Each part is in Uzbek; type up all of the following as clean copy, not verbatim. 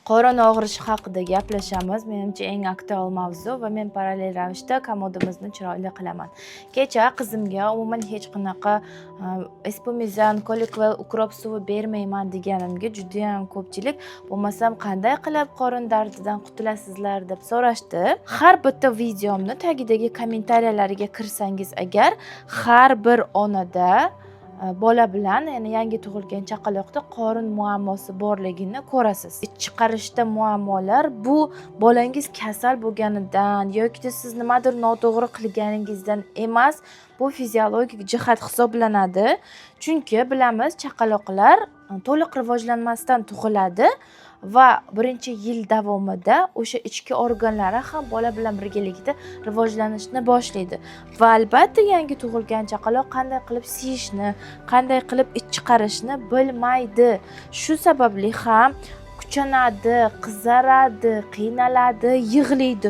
Qorin og'rishi haqida gaplashamiz. Menimcha eng aktual mavzu va men parallel ravishda komodimizni chiroyli qilaman. Kecha qizimga umuman hech qanaqa espumizan, kolikvel, ukrop suvi bermayman deganimga juda ham ko'pchilik bo'lmasam qanday qilib qorin dardidan qutulasizlar deb so'rashdi. Har bitta videomni tagidagi kommentariyalariga kirsangiz agar har bir onada bola bilan, ya'ni yangi tug'ilgan chaqaloqda qorin muammosi borligini ko'rasiz. Ich chiqarishda muammolar bu bolangiz kasal bo'lganidan yoki siz nimadir noto'g'ri qilganingizdan emas, bu fiziologik jihat hisoblanadi. Chunki bilamiz, chaqaloqlar to'liq rivojlanmasdan tug'iladi va birinchi yil davomida o'sha ichki organlari ham bola bilan birgalikda rivojlanishni boshlaydi. Va albatta yangi tug'ilgan chaqaloq qanday qilib siyishni, qanday qilib ich chiqarishni bilmaydi. Shu sababli ham kuchanadi, qizaradi, qiynaladi, yig'laydi.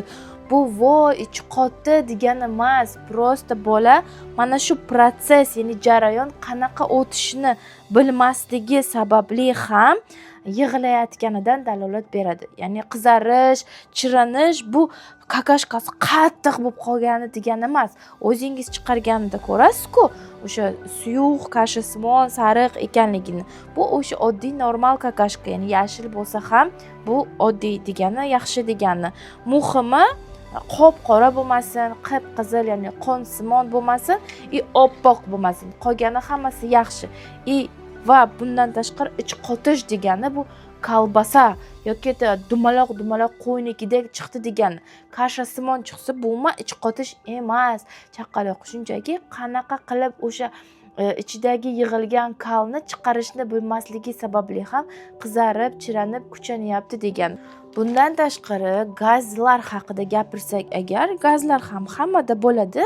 Bu voy ich qotdi degani emas, prosta bola mana shu proses, ya'ni jarayon qanaqa o'tishini bilmasligi sababli ham yig'layotganidan dalolat beradi. Ya'ni qizarish, chiranish bu kakashkasi qattiq bo'lib qolgani degani emas. O'zingiz chiqarganida ko'rasiz-ku, o'sha suyuq, kashasimon, sariq ekanligini. Bu o'sha oddiy normal kakashka, ya'ni yashil bo'lsa ham bu oddiy degani, yaxshi degani. Muhimi qop-qora bo'lmasin, qip-qizil, ya'ni qonsimon bo'lmasin, oppoq bo'lmasin. Qolgani hammasi yaxshi. Va bundan tashqari ich qotish degani bu kolbasa yoki dumaloq qo'ynikidek chiqdi degani. Kashasimon chiqsa bu ich qotish emas. Chaqaloq shunchaki qanaqa qilib o'sha ichidagi yig'ilgan kalni chiqarishni bilmasligi sababli ham qizarib, chiranib, kuchanyapti degan. Bundan tashqari gazlar haqida gapirsak agar, gazlar ham hammada bo'ladi.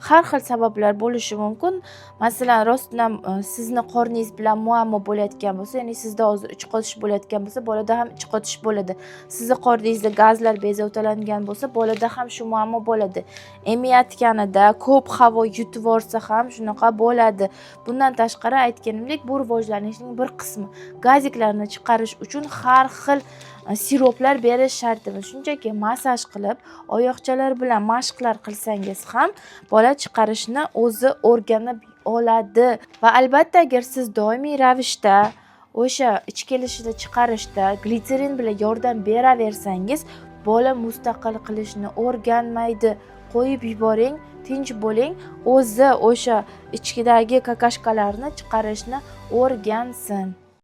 Har xil sabablar bo'lishi mumkin. Masalan, rostdan sizni qorningiz bilan muammo bo'layotgan bo'lsa, ya'ni sizda hozir ich qotish bo'layotgan bo'lsa, bolada ham ich qotish bo'ladi. Sizni qorningizda gazlar bezovtalangan bo'lsa, bolada ham shu muammo bo'ladi. Emiyotganida ko'p havo yutib yorsa ham shunaqa bo'ladi. Bundan tashqari aytganimdek, bu rivojlanishning bir qismi. Gaziklarni chiqarish uchun har xil siroplar berish shart emas. Shunchaki massaj qilib, oyoqchalar bilan mashqlar qilsangiz ham bola chiqarishni o'zi o'rganib oladi. Va albatta agar siz doimiy ravishda o'sha ich kelishida chiqarishda glitserin bilan yordam beraversangiz, bola mustaqil qilishni o'rganmaydi. Qo'yib yuboring, tinch bo'ling, o'zi o'sha ichkidagi kakashkalarni chiqarishni o'rgansin.